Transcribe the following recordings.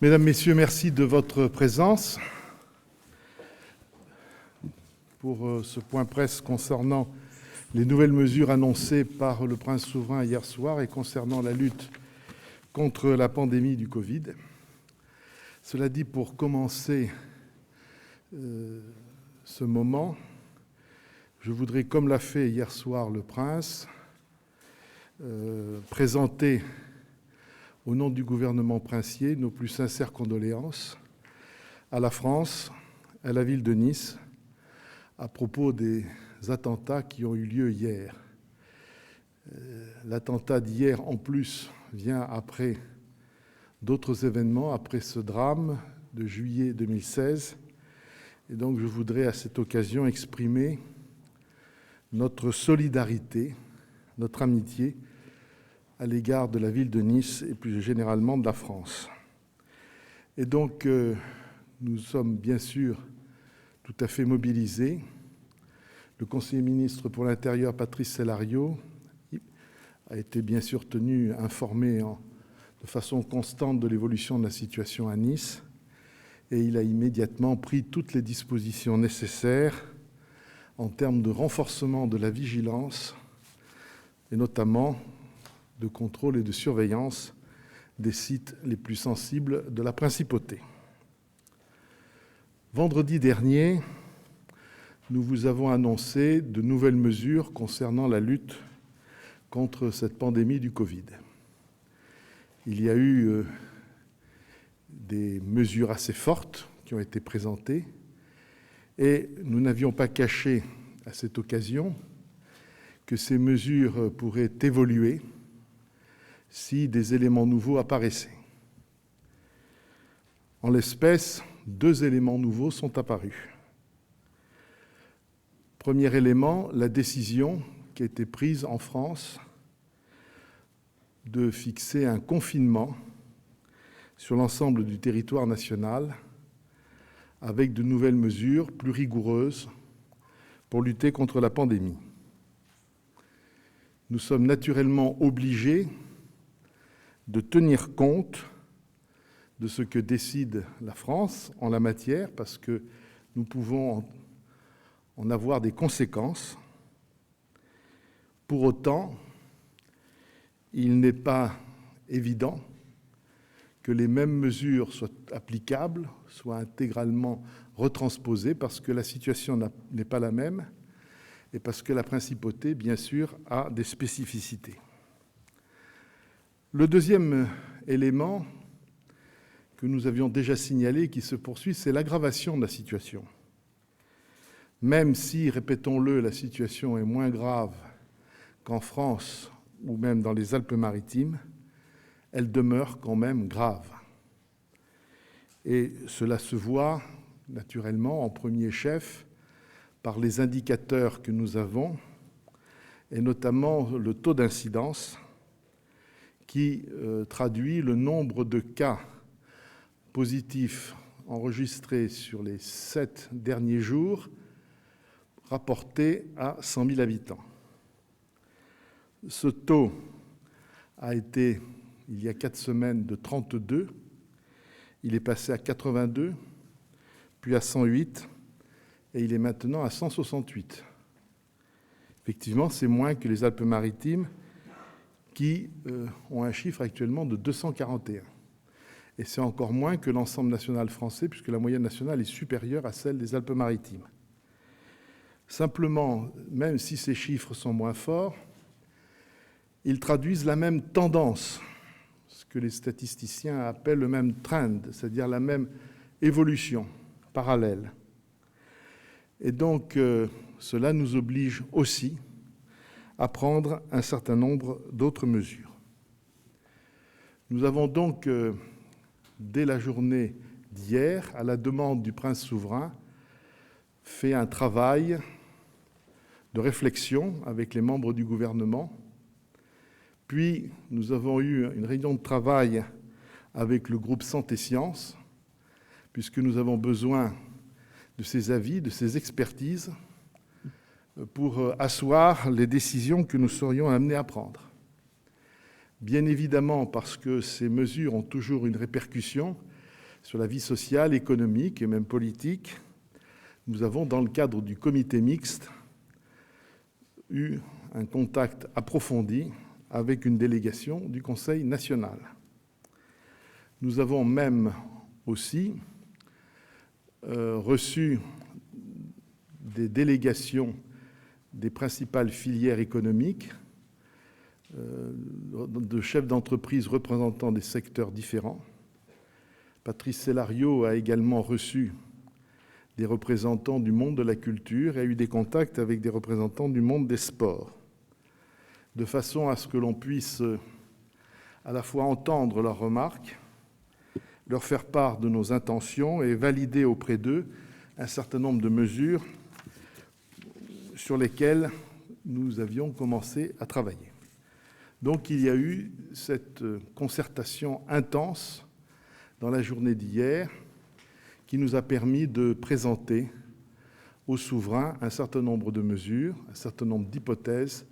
Mesdames, Messieurs, merci de votre présence pour ce point presse concernant les nouvelles mesures annoncées par le prince souverain hier soir et concernant la lutte contre la pandémie du Covid. Cela dit, pour commencer ce moment, je voudrais, comme l'a fait hier soir le prince, présenter au nom du gouvernement princier nos plus sincères condoléances à la France, à la ville de Nice, à propos des attentats qui ont eu lieu hier. L'attentat d'hier, en plus, vient après d'autres événements, après ce drame de juillet 2016. Et donc, je voudrais à cette occasion exprimer notre solidarité, notre amitié à l'égard de la ville de Nice et plus généralement de la France. Et donc, nous sommes bien sûr tout à fait mobilisés. Le conseiller ministre pour l'Intérieur, Patrice Sellario, a été bien sûr tenu informé de façon constante de l'évolution de la situation à Nice et il a immédiatement pris toutes les dispositions nécessaires en termes de renforcement de la vigilance et notamment de contrôle et de surveillance des sites les plus sensibles de la principauté. Vendredi dernier, nous vous avons annoncé de nouvelles mesures concernant la lutte contre cette pandémie du Covid. Il y a eu des mesures assez fortes qui ont été présentées et nous n'avions pas caché à cette occasion que ces mesures pourraient évoluer si des éléments nouveaux apparaissaient. En l'espèce, 2 éléments nouveaux sont apparus. Premier élément, la décision qui a été prise en France de fixer un confinement sur l'ensemble du territoire national avec de nouvelles mesures plus rigoureuses pour lutter contre la pandémie. Nous sommes naturellement obligés de tenir compte de ce que décide la France en la matière, parce que nous pouvons en avoir des conséquences. Pour autant, il n'est pas évident que les mêmes mesures soient applicables, soient intégralement retransposées, parce que la situation n'est pas la même et parce que la principauté, bien sûr, a des spécificités. Le deuxième élément que nous avions déjà signalé et qui se poursuit, c'est l'aggravation de la situation. Même si, répétons-le, la situation est moins grave qu'en France ou même dans les Alpes-Maritimes, elle demeure quand même grave. Et cela se voit naturellement en premier chef par les indicateurs que nous avons, et notamment le taux d'incidence qui traduit le nombre de cas positifs enregistrés sur les 7 derniers jours rapportés à 100 000 habitants. Ce taux a été, il y a 4 semaines, de 32. Il est passé à 82, puis à 108, et il est maintenant à 168. Effectivement, c'est moins que les Alpes-Maritimes qui ont un chiffre actuellement de 241. Et c'est encore moins que l'ensemble national français, puisque la moyenne nationale est supérieure à celle des Alpes-Maritimes. Simplement, même si ces chiffres sont moins forts, ils traduisent la même tendance, ce que les statisticiens appellent le même trend, c'est-à-dire la même évolution parallèle. Et donc, cela nous oblige aussi à prendre un certain nombre d'autres mesures. Nous avons donc, dès la journée d'hier, à la demande du prince souverain, fait un travail de réflexion avec les membres du gouvernement. Puis, nous avons eu une réunion de travail avec le groupe Santé Sciences, puisque nous avons besoin de ces avis, de ces expertises, pour asseoir les décisions que nous serions amenés à prendre. Bien évidemment, parce que ces mesures ont toujours une répercussion, sur la vie sociale, économique et même politique, nous avons, dans le cadre du comité mixte, eu un contact approfondi avec une délégation du Conseil national. Nous avons même aussi reçu des délégations des principales filières économiques, de chefs d'entreprise représentant des secteurs différents. Patrice Célario a également reçu des représentants du monde de la culture et a eu des contacts avec des représentants du monde des sports, de façon à ce que l'on puisse à la fois entendre leurs remarques, leur faire part de nos intentions et valider auprès d'eux un certain nombre de mesures sur lesquelles nous avions commencé à travailler. Donc il y a eu cette concertation intense dans la journée d'hier qui nous a permis de présenter au souverain un certain nombre de mesures, un certain nombre d'hypothèses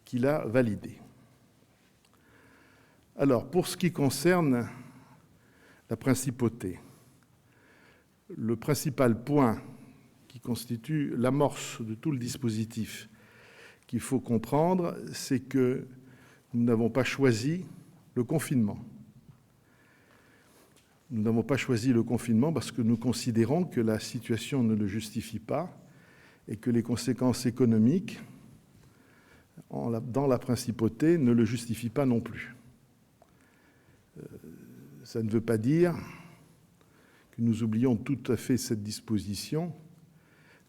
qu'il a validées. Alors, pour ce qui concerne la principauté, le principal point qui constitue l'amorce de tout le dispositif qu'il faut comprendre, c'est que nous n'avons pas choisi le confinement. Nous n'avons pas choisi le confinement parce que nous considérons que la situation ne le justifie pas et que les conséquences économiques dans la principauté ne le justifient pas non plus. Ça ne veut pas dire que nous oublions tout à fait cette disposition,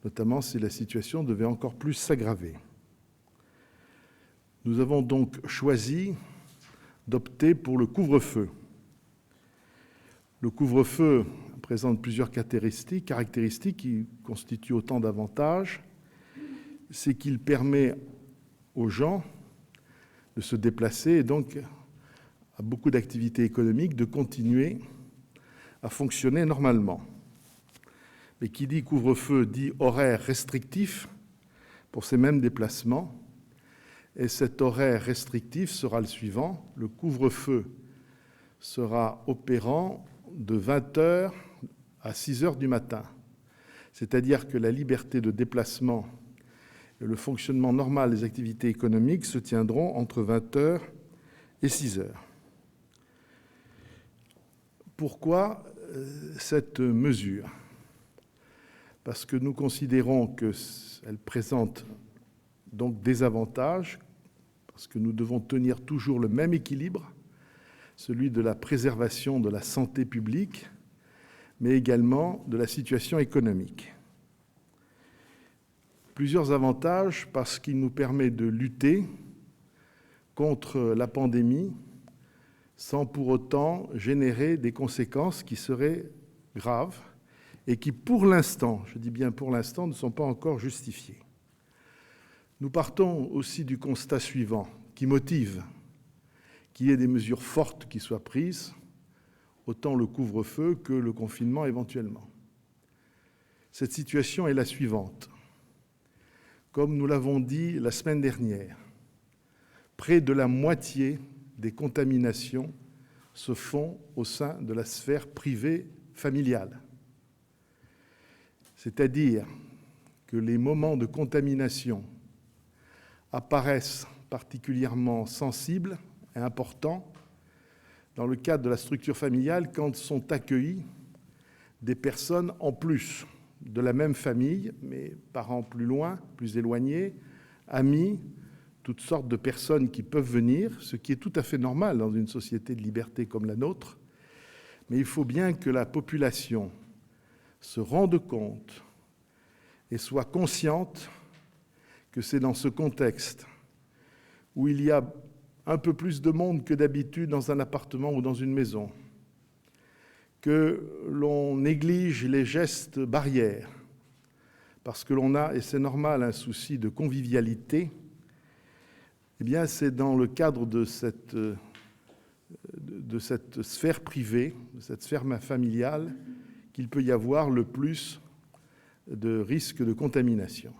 notamment si la situation devait encore plus s'aggraver. Nous avons donc choisi d'opter pour le couvre-feu. Le couvre-feu présente plusieurs caractéristiques qui constituent autant d'avantages. C'est qu'il permet aux gens de se déplacer et donc à beaucoup d'activités économiques de continuer à fonctionner normalement. Mais qui dit couvre-feu dit horaire restrictif pour ces mêmes déplacements. Et cet horaire restrictif sera le suivant. Le couvre-feu sera opérant de 20h à 6h du matin. C'est-à-dire que la liberté de déplacement et le fonctionnement normal des activités économiques se tiendront entre 20h et 6h. Pourquoi cette mesure ? Parce que nous considérons qu'elle présente donc des avantages, parce que nous devons tenir toujours le même équilibre, celui de la préservation de la santé publique, mais également de la situation économique. Plusieurs avantages parce qu'il nous permet de lutter contre la pandémie sans pour autant générer des conséquences qui seraient graves et qui, pour l'instant, je dis bien pour l'instant, ne sont pas encore justifiées. Nous partons aussi du constat suivant, qui motive qu'il y ait des mesures fortes qui soient prises, autant le couvre-feu que le confinement éventuellement. Cette situation est la suivante. Comme nous l'avons dit la semaine dernière, près de la moitié des contaminations se font au sein de la sphère privée familiale. C'est-à-dire que les moments de contamination apparaissent particulièrement sensibles et importants dans le cadre de la structure familiale quand sont accueillis des personnes en plus de la même famille, mais parents plus loin, plus éloignés, amis, toutes sortes de personnes qui peuvent venir, ce qui est tout à fait normal dans une société de liberté comme la nôtre. Mais il faut bien que la population se rende compte et soit consciente que c'est dans ce contexte où il y a un peu plus de monde que d'habitude dans un appartement ou dans une maison, que l'on néglige les gestes barrières, parce que l'on a, et c'est normal, un souci de convivialité, eh bien c'est dans le cadre de cette sphère privée, de cette sphère familiale, qu'il peut y avoir le plus de risques de contamination.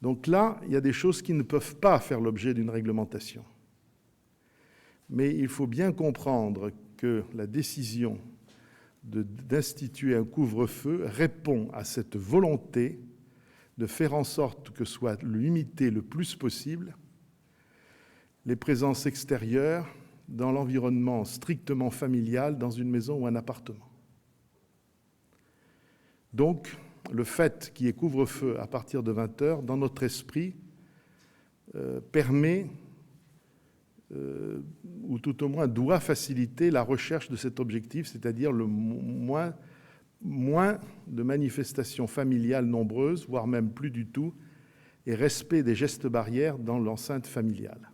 Donc là, il y a des choses qui ne peuvent pas faire l'objet d'une réglementation. Mais il faut bien comprendre que la décision d'instituer un couvre-feu répond à cette volonté de faire en sorte que soit limité le plus possible les présences extérieures dans l'environnement strictement familial, dans une maison ou un appartement. Donc, le fait qu'il y ait couvre-feu à partir de 20 heures, dans notre esprit, permet, ou tout au moins doit faciliter la recherche de cet objectif, c'est-à-dire le moins de manifestations familiales nombreuses, voire même plus du tout, et respect des gestes barrières dans l'enceinte familiale.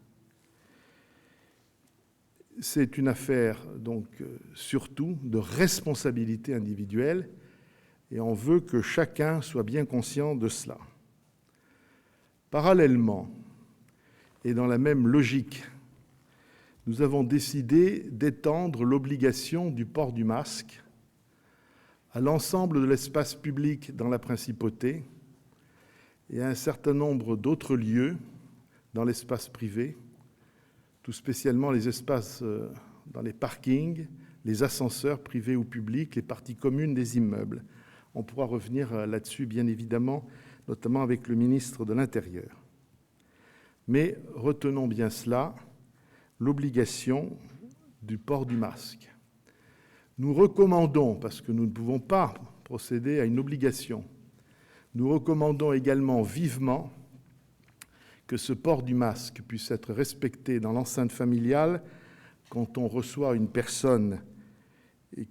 C'est une affaire, donc, surtout de responsabilité individuelle, et on veut que chacun soit bien conscient de cela. Parallèlement, et dans la même logique, nous avons décidé d'étendre l'obligation du port du masque à l'ensemble de l'espace public dans la Principauté et à un certain nombre d'autres lieux dans l'espace privé, tout spécialement les espaces dans les parkings, les ascenseurs privés ou publics, les parties communes des immeubles. On pourra revenir là-dessus, bien évidemment, notamment avec le ministre de l'Intérieur. Mais retenons bien cela, l'obligation du port du masque. Nous recommandons, parce que nous ne pouvons pas procéder à une obligation, nous recommandons également vivement que ce port du masque puisse être respecté dans l'enceinte familiale quand on reçoit une personne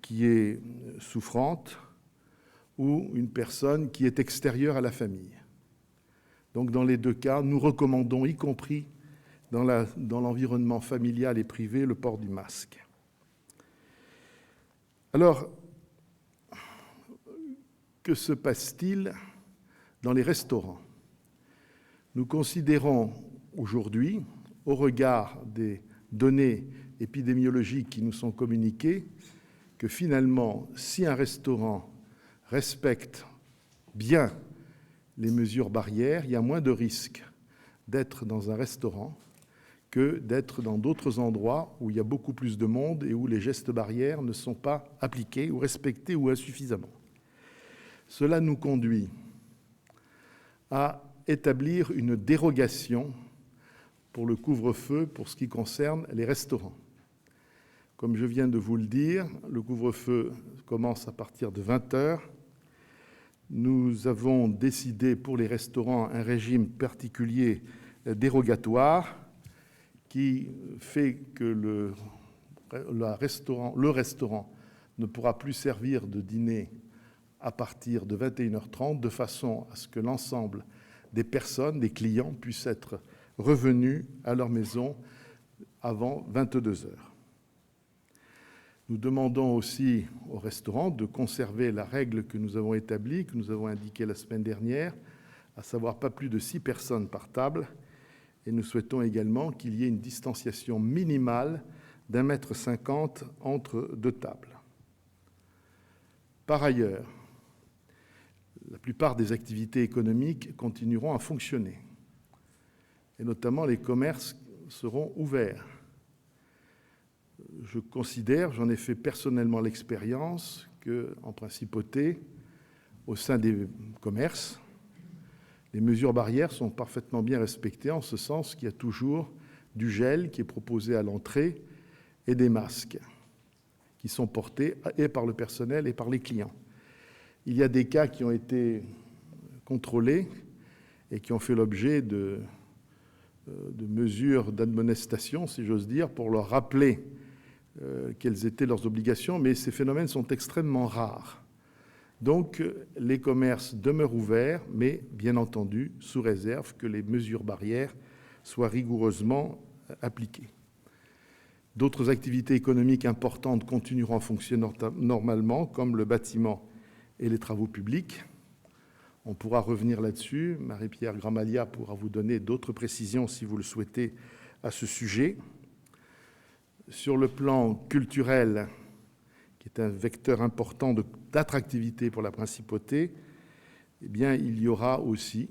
qui est souffrante ou une personne qui est extérieure à la famille. Donc dans les deux cas, nous recommandons, y compris dans l'environnement familial et privé, le port du masque. Alors, que se passe-t-il dans les restaurants ? Nous considérons aujourd'hui, au regard des données épidémiologiques qui nous sont communiquées, que finalement, si un restaurant respecte bien les mesures barrières, il y a moins de risques d'être dans un restaurant que d'être dans d'autres endroits où il y a beaucoup plus de monde et où les gestes barrières ne sont pas appliqués ou respectés ou insuffisamment. Cela nous conduit à établir une dérogation pour le couvre-feu pour ce qui concerne les restaurants. Comme je viens de vous le dire, le couvre-feu commence à partir de 20 heures. Nous avons décidé pour les restaurants un régime particulier dérogatoire qui fait que le restaurant ne pourra plus servir de dîner à partir de 21h30 de façon à ce que l'ensemble des personnes, des clients, puissent être revenus à leur maison avant 22h. Nous demandons aussi au restaurant de conserver la règle que nous avons établie, que nous avons indiquée la semaine dernière, à savoir pas plus de 6 personnes par table, et nous souhaitons également qu'il y ait une distanciation minimale d'1,50 m entre deux tables. Par ailleurs, la plupart des activités économiques continueront à fonctionner, et notamment les commerces seront ouverts. Je considère, j'en ai fait personnellement l'expérience, qu'en principauté, au sein des commerces, les mesures barrières sont parfaitement bien respectées, en ce sens qu'il y a toujours du gel qui est proposé à l'entrée et des masques qui sont portés et par le personnel et par les clients. Il y a des cas qui ont été contrôlés et qui ont fait l'objet de mesures d'admonestation, si j'ose dire, pour leur rappeler quelles étaient leurs obligations, mais ces phénomènes sont extrêmement rares. Donc, les commerces demeurent ouverts, mais bien entendu, sous réserve que les mesures barrières soient rigoureusement appliquées. D'autres activités économiques importantes continueront à fonctionner normalement, comme le bâtiment et les travaux publics. On pourra revenir là-dessus. Marie-Pierre Gramalia pourra vous donner d'autres précisions, si vous le souhaitez, à ce sujet. Sur le plan culturel, qui est un vecteur important d'attractivité pour la Principauté, eh bien, il y aura aussi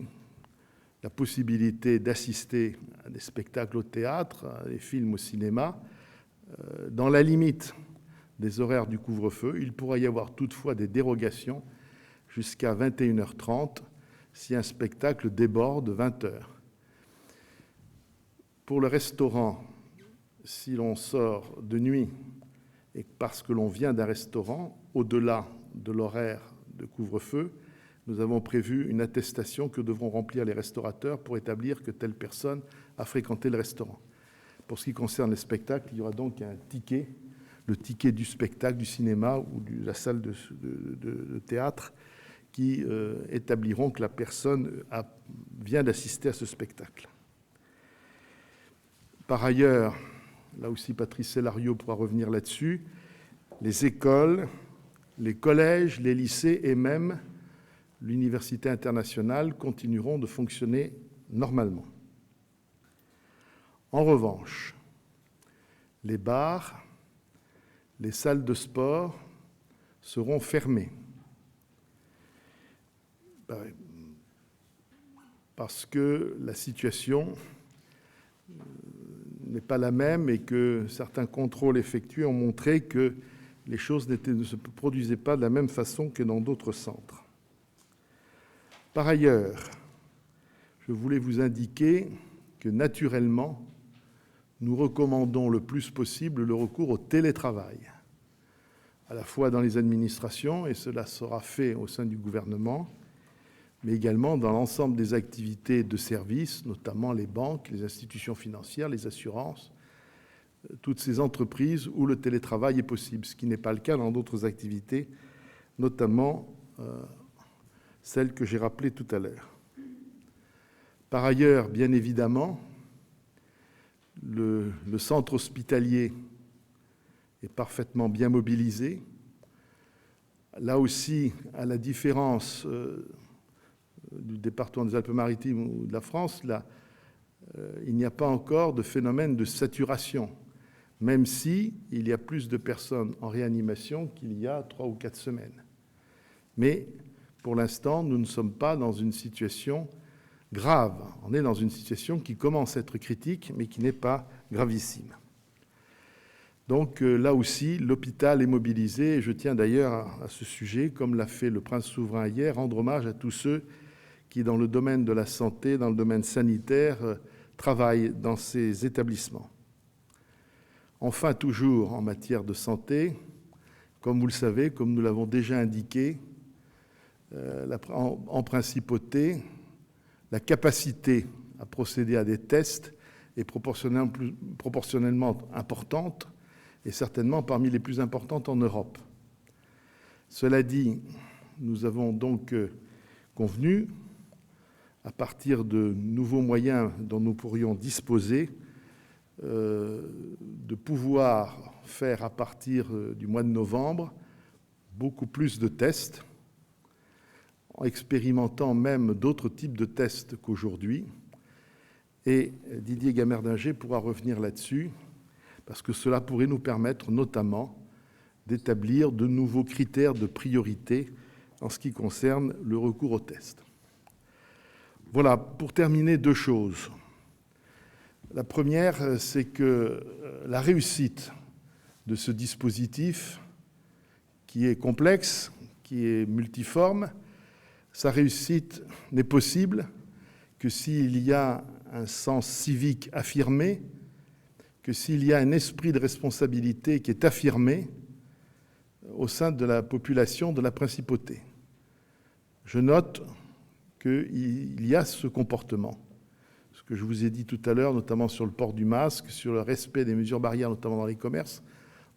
la possibilité d'assister à des spectacles au théâtre, à des films au cinéma, dans la limite des horaires du couvre-feu. Il pourra y avoir toutefois des dérogations jusqu'à 21h30 si un spectacle déborde 20h. Pour le restaurant, si l'on sort de nuit et parce que l'on vient d'un restaurant, au-delà de l'horaire de couvre-feu, nous avons prévu une attestation que devront remplir les restaurateurs pour établir que telle personne a fréquenté le restaurant. Pour ce qui concerne les spectacles, il y aura donc un ticket, le ticket du spectacle, du cinéma ou de la salle de théâtre, qui établiront que la personne vient d'assister à ce spectacle. Par ailleurs, là aussi Patrice Célario pourra revenir là-dessus, les écoles, les collèges, les lycées et même l'université internationale continueront de fonctionner normalement. En revanche, les bars, les salles de sport seront fermées parce que la situation n'est pas la même et que certains contrôles effectués ont montré que les choses ne se produisaient pas de la même façon que dans d'autres centres. Par ailleurs, je voulais vous indiquer que naturellement, nous recommandons le plus possible le recours au télétravail, à la fois dans les administrations, et cela sera fait au sein du gouvernement, mais également dans l'ensemble des activités de service, notamment les banques, les institutions financières, les assurances, toutes ces entreprises où le télétravail est possible, ce qui n'est pas le cas dans d'autres activités, notamment celles que j'ai rappelées tout à l'heure. Par ailleurs, bien évidemment, le centre hospitalier est parfaitement bien mobilisé. Là aussi, à la différence du département des Alpes-Maritimes ou de la France, là, il n'y a pas encore de phénomène de saturation, même si il y a plus de personnes en réanimation qu'il y a 3 ou 4 semaines. Mais pour l'instant, nous ne sommes pas dans une situation grave. On est dans une situation qui commence à être critique, mais qui n'est pas gravissime. Donc là aussi, l'hôpital est mobilisé, et je tiens d'ailleurs à ce sujet, comme l'a fait le prince souverain hier, rendre hommage à tous ceux qui, dans le domaine de la santé, dans le domaine sanitaire, travaillent dans ces établissements. Enfin, toujours en matière de santé, comme vous le savez, comme nous l'avons déjà indiqué, en principauté, la capacité à procéder à des tests est proportionnellement importante et certainement parmi les plus importantes en Europe. Cela dit, nous avons donc convenu, à partir de nouveaux moyens dont nous pourrions disposer, de pouvoir faire à partir du mois de novembre beaucoup plus de tests, en expérimentant même d'autres types de tests qu'aujourd'hui. Et Didier Gamerdinger pourra revenir là-dessus, parce que cela pourrait nous permettre notamment d'établir de nouveaux critères de priorité en ce qui concerne le recours aux tests. Voilà, pour terminer, 2 choses. La première, c'est que la réussite de ce dispositif, qui est complexe, qui est multiforme, sa réussite n'est possible que s'il y a un sens civique affirmé, que s'il y a un esprit de responsabilité qui est affirmé au sein de la population de la principauté. Je note qu'il y a ce comportement. Ce que je vous ai dit tout à l'heure, notamment sur le port du masque, sur le respect des mesures barrières, notamment dans les commerces,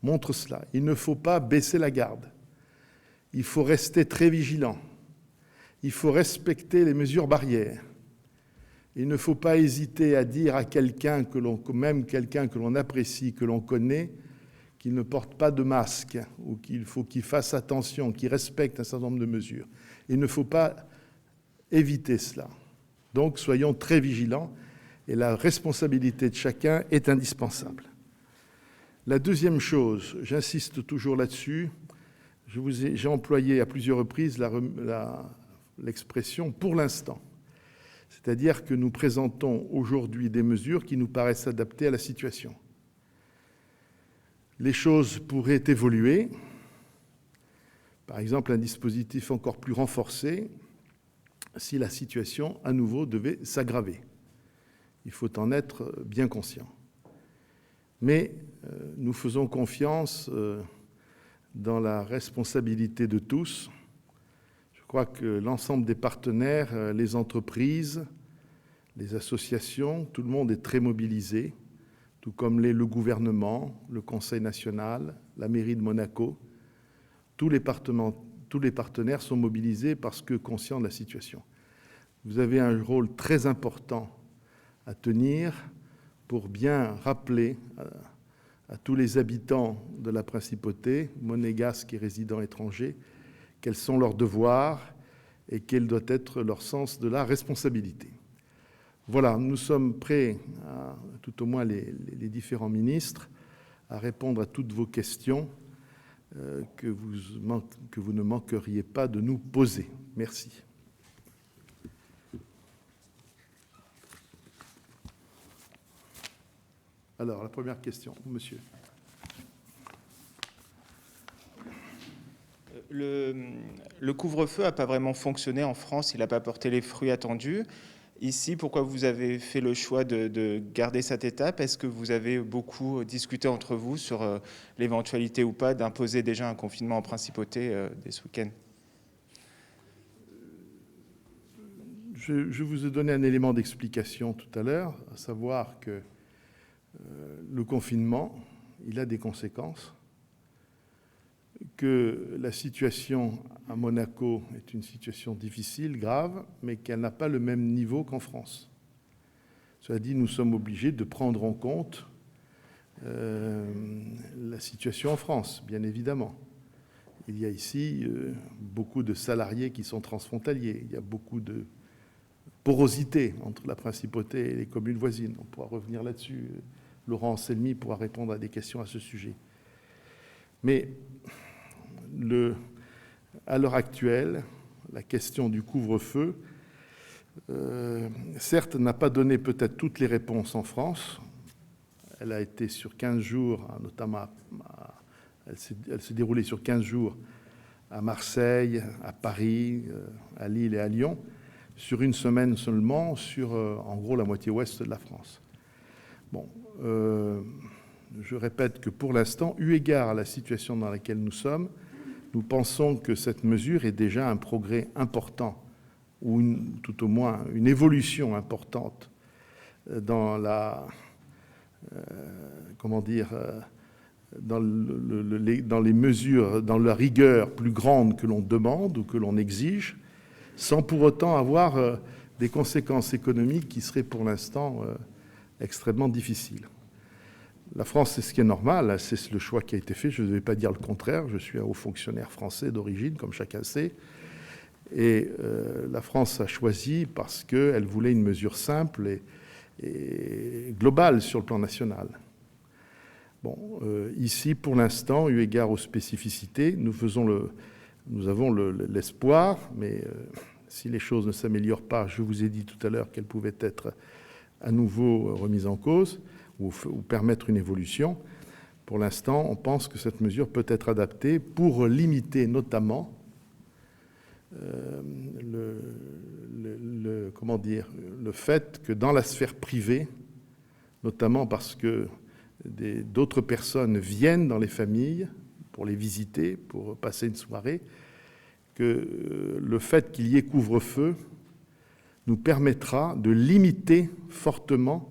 montre cela. Il ne faut pas baisser la garde. Il faut rester très vigilant. Il faut respecter les mesures barrières. Il ne faut pas hésiter à dire à quelqu'un même quelqu'un que l'on apprécie, que l'on connaît, qu'il ne porte pas de masque ou qu'il faut qu'il fasse attention, qu'il respecte un certain nombre de mesures. Il ne faut pas éviter cela. Donc, soyons très vigilants et la responsabilité de chacun est indispensable. La deuxième chose, j'insiste toujours là-dessus, j'ai employé à plusieurs reprises l'expression « pour l'instant ». C'est-à-dire que nous présentons aujourd'hui des mesures qui nous paraissent adaptées à la situation. Les choses pourraient évoluer. Par exemple, un dispositif encore plus renforcé si la situation à nouveau devait s'aggraver. Il faut en être bien conscient. Mais nous faisons confiance dans la responsabilité de tous. Je crois que l'ensemble des partenaires, les entreprises, les associations, tout le monde est très mobilisé, tout comme l'est le gouvernement, le Conseil national, la mairie de Monaco. Tous les partenaires sont mobilisés parce que conscients de la situation. Vous avez un rôle très important à tenir pour bien rappeler à tous les habitants de la principauté, monégasques et résidents étrangers, quels sont leurs devoirs et quel doit être leur sens de la responsabilité. Voilà, nous sommes prêts, tout au moins les différents ministres, à répondre à toutes vos questions que vous ne manqueriez pas de nous poser. Merci. Alors, la première question, monsieur. Le couvre-feu n'a pas vraiment fonctionné en France, il n'a pas porté les fruits attendus. Ici, pourquoi vous avez fait le choix de garder cette étape? Est-ce que vous avez beaucoup discuté entre vous sur l'éventualité ou pas d'imposer déjà un confinement en principauté dès ce week-end? Je vous ai donné un élément d'explication tout à l'heure, à savoir que le confinement, il a des conséquences, que la situation à Monaco est une situation difficile, grave, mais qu'elle n'a pas le même niveau qu'en France. Cela dit, nous sommes obligés de prendre en compte la situation en France, bien évidemment. Il y a ici beaucoup de salariés qui sont transfrontaliers, il y a beaucoup de porosité entre la principauté et les communes voisines. On pourra revenir là-dessus. Laurent Anselmi pourra répondre à des questions à ce sujet. Mais à l'heure actuelle, la question du couvre-feu, certes, n'a pas donné peut-être toutes les réponses en France. Elle a été sur 15 jours, notamment, elle s'est déroulée sur 15 jours à Marseille, à Paris, à Lille et à Lyon, sur une semaine seulement, sur en gros la moitié ouest de la France. Bon, je répète que pour l'instant, eu égard à la situation dans laquelle nous sommes, nous pensons que cette mesure est déjà un progrès important, ou tout au moins une évolution importante dans la, dans les mesures, dans la rigueur plus grande que l'on demande ou que l'on exige, sans pour autant avoir des conséquences économiques qui seraient pour l'instant extrêmement difficiles. La France, c'est ce qui est normal, c'est le choix qui a été fait, je ne vais pas dire le contraire, je suis un haut fonctionnaire français d'origine, comme chacun sait, et la France a choisi parce qu'elle voulait une mesure simple et globale sur le plan national. Bon, ici, pour l'instant, eu égard aux spécificités, nous avons l'espoir, mais si les choses ne s'améliorent pas, je vous ai dit tout à l'heure qu'elles pouvaient être à nouveau remises en cause, ou permettre une évolution. Pour l'instant, on pense que cette mesure peut être adaptée pour limiter notamment le fait que dans la sphère privée, notamment parce que d'autres personnes viennent dans les familles pour les visiter, pour passer une soirée, que le fait qu'il y ait couvre-feu nous permettra de limiter fortement,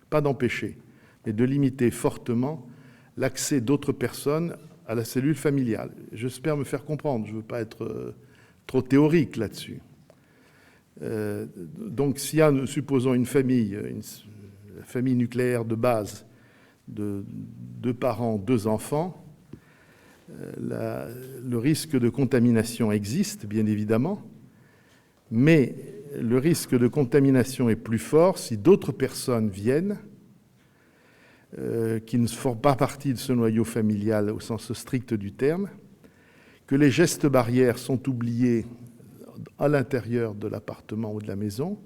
pas d'empêcher, mais de limiter fortement l'accès d'autres personnes à la cellule familiale. J'espère me faire comprendre, je ne veux pas être trop théorique là-dessus. Donc, s'il y a, supposons, une famille nucléaire de base de 2 parents, 2 enfants, le risque de contamination existe, bien évidemment, mais le risque de contamination est plus fort si d'autres personnes viennent qui ne font pas partie de ce noyau familial au sens strict du terme, que les gestes barrières sont oubliés à l'intérieur de l'appartement ou de la maison,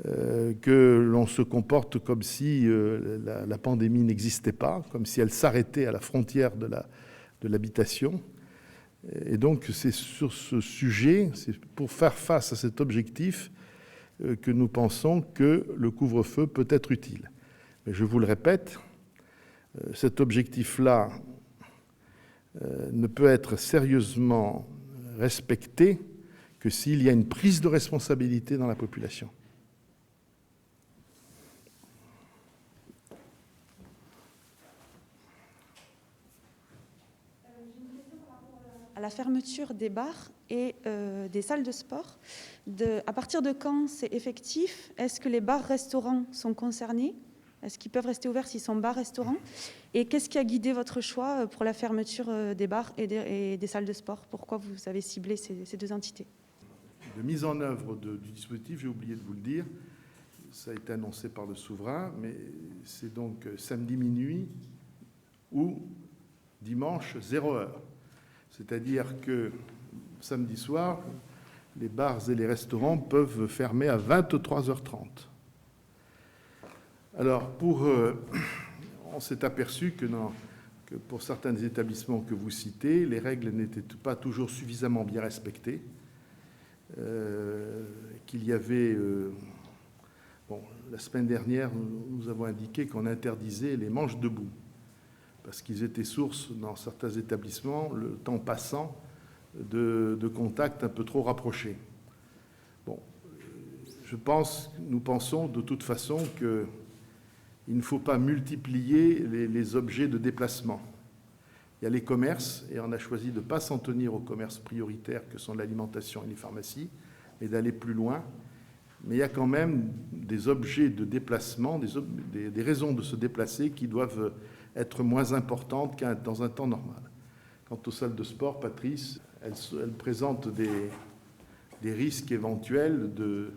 que l'on se comporte comme si la pandémie n'existait pas, comme si elle s'arrêtait à la frontière de l'habitation. Et donc, c'est sur ce sujet, c'est pour faire face à cet objectif que nous pensons que le couvre-feu peut être utile. Mais je vous le répète, cet objectif-là ne peut être sérieusement respecté que s'il y a une prise de responsabilité dans la population. À la fermeture des bars et des salles de sport, à partir de quand c'est effectif? Est-ce que les bars-restaurants sont concernés? Est-ce qu'ils peuvent rester ouverts s'ils sont bars-restaurants? Et qu'est-ce qui a guidé votre choix pour la fermeture des bars et des salles de sport? Pourquoi vous avez ciblé ces deux entités? De mise en œuvre du dispositif, j'ai oublié de vous le dire, ça a été annoncé par le souverain, mais c'est donc samedi minuit ou dimanche 0 heure. C'est-à-dire que samedi soir, les bars et les restaurants peuvent fermer à 23h30. Alors, on s'est aperçu que pour certains des établissements que vous citez, les règles n'étaient pas toujours suffisamment bien respectées, qu'il y avait... la semaine dernière, nous avons indiqué qu'on interdisait les manches debout, parce qu'ils étaient source, dans certains établissements, le temps passant, de contacts un peu trop rapprochés. Bon, nous pensons de toute façon qu'il ne faut pas multiplier les objets de déplacement. Il y a les commerces, et on a choisi de ne pas s'en tenir aux commerces prioritaires que sont l'alimentation et les pharmacies, mais d'aller plus loin. Mais il y a quand même des objets de déplacement, des raisons de se déplacer qui doivent être moins importantes qu'à dans un temps normal. Quant aux salles de sport, Patrice, elles présentent des risques éventuels de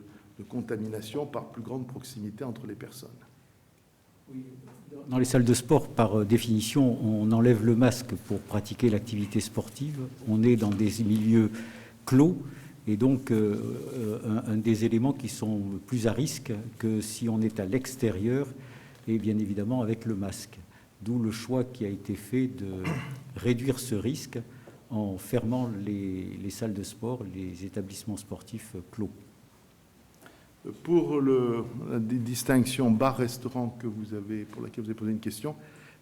contamination par plus grande proximité entre les personnes. Oui. Dans les salles de sport, par définition, on enlève le masque pour pratiquer l'activité sportive. On est dans des milieux clos et donc un des éléments qui sont plus à risque que si on est à l'extérieur et bien évidemment avec le masque. D'où le choix qui a été fait de réduire ce risque en fermant les salles de sport, les établissements sportifs clos. Pour la distinction bar-restaurant pour laquelle vous avez posé une question,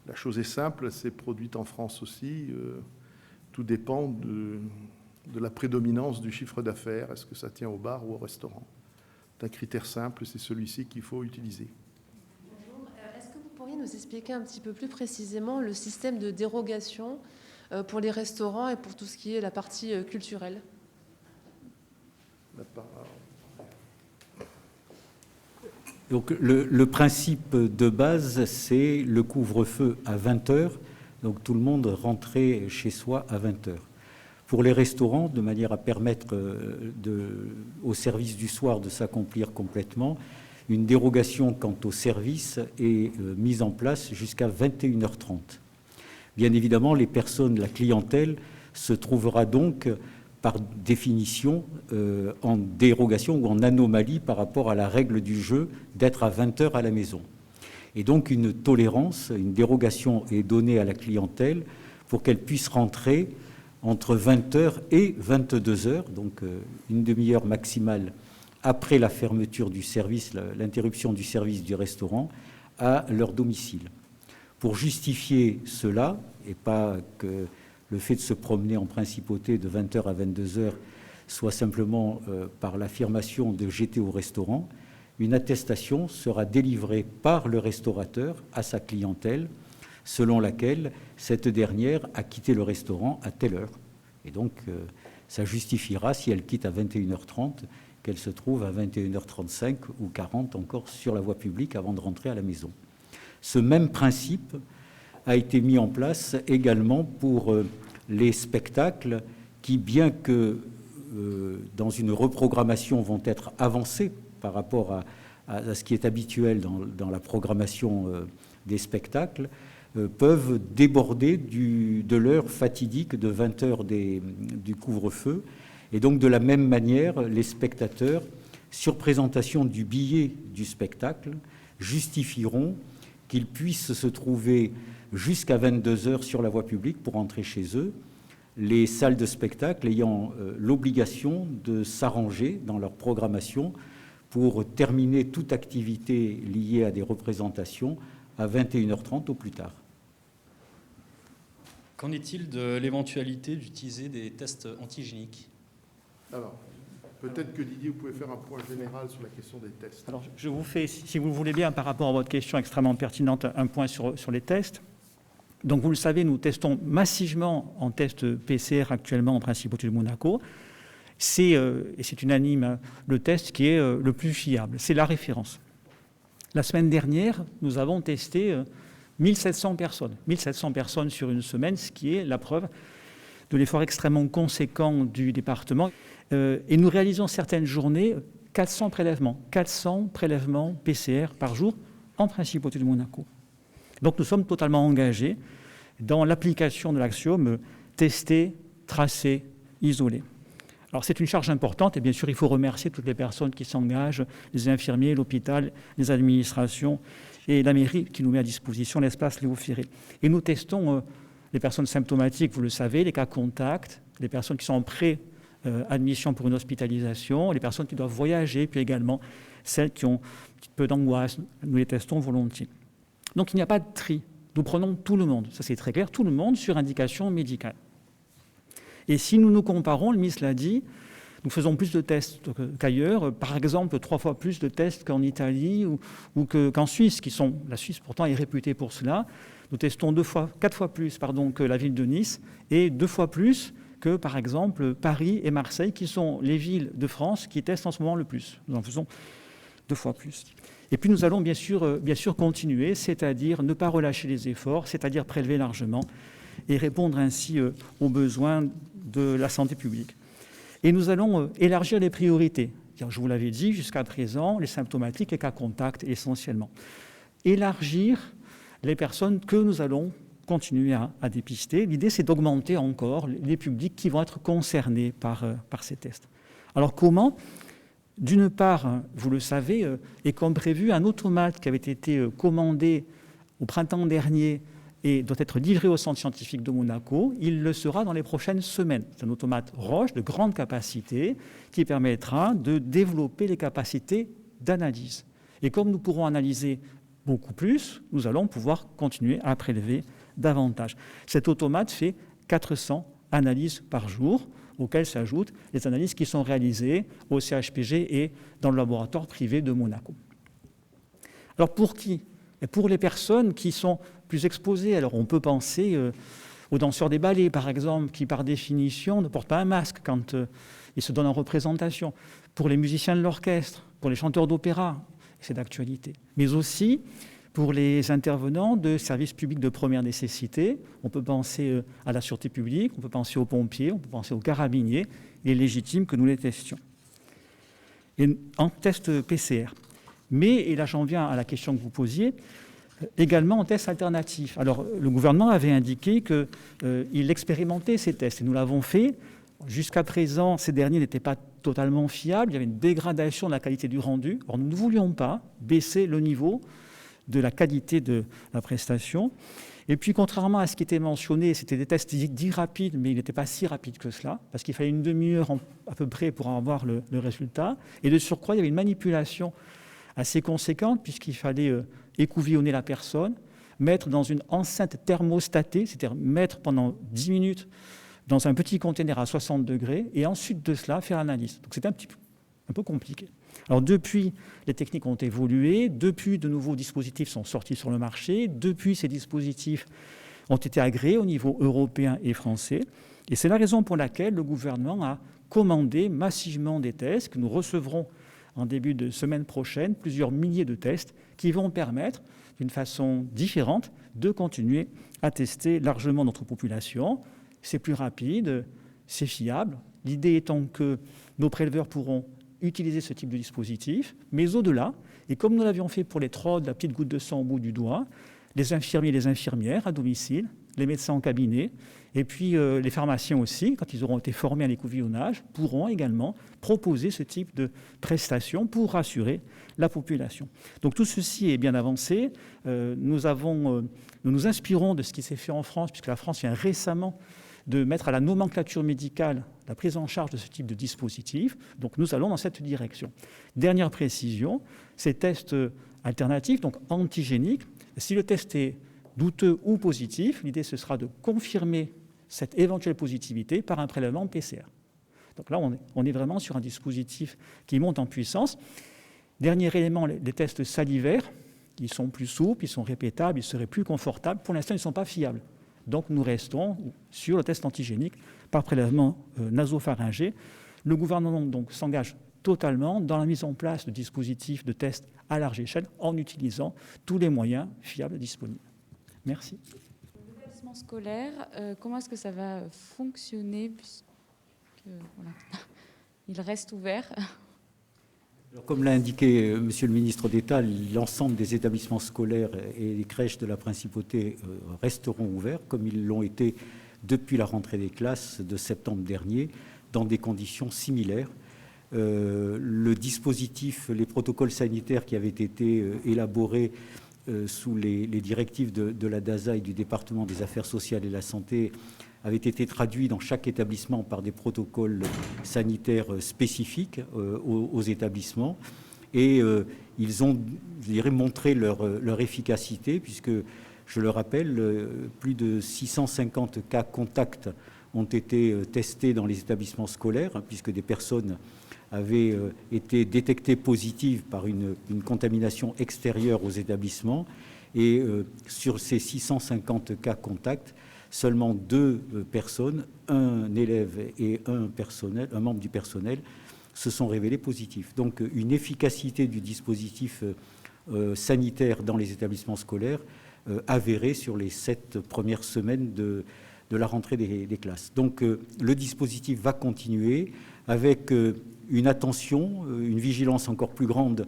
la chose est simple, c'est produit en France aussi. Tout dépend de la prédominance du chiffre d'affaires. Est-ce que ça tient au bar ou au restaurant? C'est un critère simple, c'est celui-ci qu'il faut utiliser. Bonjour. Est-ce que vous pourriez nous expliquer un petit peu plus précisément le système de dérogation pour les restaurants et pour tout ce qui est la partie culturelle? Donc le principe de base, c'est le couvre-feu à 20h, donc tout le monde rentrait chez soi à 20h. Pour les restaurants, de manière à permettre au service du soir de s'accomplir complètement, une dérogation quant au service est mise en place jusqu'à 21h30. Bien évidemment, les personnes, la clientèle, se trouvera donc par définition en dérogation ou en anomalie par rapport à la règle du jeu d'être à 20h à la maison. Et donc une tolérance, une dérogation est donnée à la clientèle pour qu'elle puisse rentrer entre 20h et 22h, donc une demi-heure maximale après la fermeture du service, l'interruption du service du restaurant, à leur domicile. Pour justifier cela, et pas que le fait de se promener en principauté de 20h à 22h soit simplement par l'affirmation de « j'étais au restaurant », une attestation sera délivrée par le restaurateur à sa clientèle, selon laquelle cette dernière a quitté le restaurant à telle heure. Et donc, ça justifiera, si elle quitte à 21h30, qu'elle se trouve à 21h35 ou 40 encore sur la voie publique avant de rentrer à la maison. Ce même principe a été mis en place également pour les spectacles qui, bien que dans une reprogrammation, vont être avancés par rapport à ce qui est habituel dans la programmation des spectacles, peuvent déborder de l'heure fatidique de 20h du couvre-feu. Et donc, de la même manière, les spectateurs, sur présentation du billet du spectacle, justifieront qu'ils puissent se trouver jusqu'à 22h sur la voie publique pour rentrer chez eux, les salles de spectacle ayant l'obligation de s'arranger dans leur programmation pour terminer toute activité liée à des représentations à 21h30 au plus tard. Qu'en est-il de l'éventualité d'utiliser des tests antigéniques ? Alors, peut-être que Didier, vous pouvez faire un point général sur la question des tests. Alors, je vous fais, si vous le voulez bien, par rapport à votre question extrêmement pertinente, un point sur les tests. Donc, vous le savez, nous testons massivement en test PCR actuellement en Principauté de Monaco. Et c'est unanime, le test qui est le plus fiable. C'est la référence. La semaine dernière, nous avons testé 1700 personnes. 1700 personnes sur une semaine, ce qui est la preuve de l'effort extrêmement conséquent du département. Et nous réalisons certaines journées 400 prélèvements PCR par jour en Principauté de Monaco. Donc nous sommes totalement engagés dans l'application de l'axiome tester, tracer, isoler. Alors c'est une charge importante et bien sûr il faut remercier toutes les personnes qui s'engagent, les infirmiers, l'hôpital, les administrations et la mairie qui nous met à disposition l'espace Léo Ferré. Et nous testons les personnes symptomatiques, vous le savez, les cas contacts, les personnes qui sont en pré-admission pour une hospitalisation, les personnes qui doivent voyager, puis également celles qui ont un petit peu d'angoisse. Nous les testons volontiers. Donc il n'y a pas de tri. Nous prenons tout le monde, ça c'est très clair, tout le monde sur indication médicale. Et si nous nous comparons, le ministre l'a dit, nous faisons plus de tests qu'ailleurs, par exemple 3 fois plus de tests qu'en Italie ou qu'en Suisse, la Suisse pourtant est réputée pour cela. Nous testons 4 fois plus que la ville de Nice et 2 fois plus que par exemple Paris et Marseille, qui sont les villes de France qui testent en ce moment le plus. Nous en faisons 2 fois plus. Et puis nous allons bien sûr continuer, c'est-à-dire ne pas relâcher les efforts, c'est-à-dire prélever largement et répondre ainsi aux besoins de la santé publique. Et nous allons élargir les priorités. Je vous l'avais dit, jusqu'à présent, les symptomatiques et cas contacts essentiellement. Élargir les personnes que nous allons continuer à dépister. L'idée, c'est d'augmenter encore les publics qui vont être concernés par ces tests. Alors comment ? D'une part, vous le savez, est comme prévu un automate qui avait été commandé au printemps dernier et doit être livré au centre scientifique de Monaco. Il le sera dans les prochaines semaines. C'est un automate Roche de grande capacité qui permettra de développer les capacités d'analyse. Et comme nous pourrons analyser beaucoup plus, nous allons pouvoir continuer à prélever davantage. Cet automate fait 400 analyses par jour, auxquelles s'ajoutent les analyses qui sont réalisées au CHPG et dans le laboratoire privé de Monaco. Alors pour qui ? Et pour les personnes qui sont plus exposées. Alors on peut penser aux danseurs des ballets, par exemple, qui par définition ne portent pas un masque quand ils se donnent en représentation. Pour les musiciens de l'orchestre, pour les chanteurs d'opéra, c'est d'actualité. Mais aussi pour les intervenants de services publics de première nécessité. On peut penser à la sûreté publique, on peut penser aux pompiers, on peut penser aux carabiniers. Il est légitime que nous les testions. Et en test PCR. Mais, et là j'en viens à la question que vous posiez, également en tests alternatifs. Alors le gouvernement avait indiqué qu'il expérimentait ces tests et nous l'avons fait. Jusqu'à présent, ces derniers n'étaient pas totalement fiables, il y avait une dégradation de la qualité du rendu. Or nous ne voulions pas baisser le niveau de la qualité de la prestation. Et puis, contrairement à ce qui était mentionné, c'était des tests dits rapides, mais il n'était pas si rapide que cela, parce qu'il fallait une demi-heure à peu près pour avoir le résultat. Et de surcroît, il y avait une manipulation assez conséquente, puisqu'il fallait écouvillonner la personne, mettre dans une enceinte thermostatée, c'est-à-dire mettre pendant 10 minutes dans un petit conteneur à 60 degrés, et ensuite de cela, faire l'analyse. Donc c'était un peu compliqué. Alors depuis, les techniques ont évolué, depuis de nouveaux dispositifs sont sortis sur le marché, depuis ces dispositifs ont été agréés au niveau européen et français, et c'est la raison pour laquelle le gouvernement a commandé massivement des tests que nous recevrons en début de semaine prochaine, plusieurs milliers de tests qui vont permettre, d'une façon différente, de continuer à tester largement notre population. C'est plus rapide, c'est fiable. L'idée étant que nos préleveurs pourront utiliser ce type de dispositif, mais au-delà, et comme nous l'avions fait pour les TROD, la petite goutte de sang au bout du doigt, les infirmiers et les infirmières à domicile, les médecins en cabinet, et puis les pharmaciens aussi, quand ils auront été formés à l'écouvillonnage, pourront également proposer ce type de prestations pour rassurer la population. Donc tout ceci est bien avancé. Nous nous inspirons de ce qui s'est fait en France, puisque la France vient récemment de mettre à la nomenclature médicale la prise en charge de ce type de dispositif. Donc nous allons dans cette direction. Dernière précision, ces tests alternatifs, donc antigéniques, si le test est douteux ou positif, l'idée ce sera de confirmer cette éventuelle positivité par un prélèvement PCR. Donc là, on est vraiment sur un dispositif qui monte en puissance. Dernier élément, les tests salivaires, ils sont plus souples, ils sont répétables, ils seraient plus confortables. Pour l'instant, ils ne sont pas fiables. Donc nous restons sur le test antigénique par prélèvement nasopharyngé. Le gouvernement donc s'engage totalement dans la mise en place de dispositifs de tests à large échelle en utilisant tous les moyens fiables disponibles. Merci. L'établissement scolaire, comment est-ce que ça va fonctionner puisque voilà, il reste ouvert? Alors, comme l'a indiqué Monsieur le ministre d'État, l'ensemble des établissements scolaires et les crèches de la Principauté resteront ouverts, comme ils l'ont été depuis la rentrée des classes de septembre dernier, dans des conditions similaires. Le dispositif, les protocoles sanitaires qui avaient été élaborés sous les directives de la DASA et du département des affaires sociales et de la santé avaient été traduits dans chaque établissement par des protocoles sanitaires spécifiques aux établissements. Et ils ont, je dirais, montré leur efficacité, puisque, je le rappelle, plus de 650 cas contacts ont été testés dans les établissements scolaires, puisque des personnes avaient été détectées positives par une contamination extérieure aux établissements. Et sur ces 650 cas contacts, seulement 2 personnes, un élève et un membre du personnel, se sont révélés positifs. Donc une efficacité du dispositif sanitaire dans les établissements scolaires avérée sur les 7 premières semaines de la rentrée des classes. Donc le dispositif va continuer avec une attention, une vigilance encore plus grande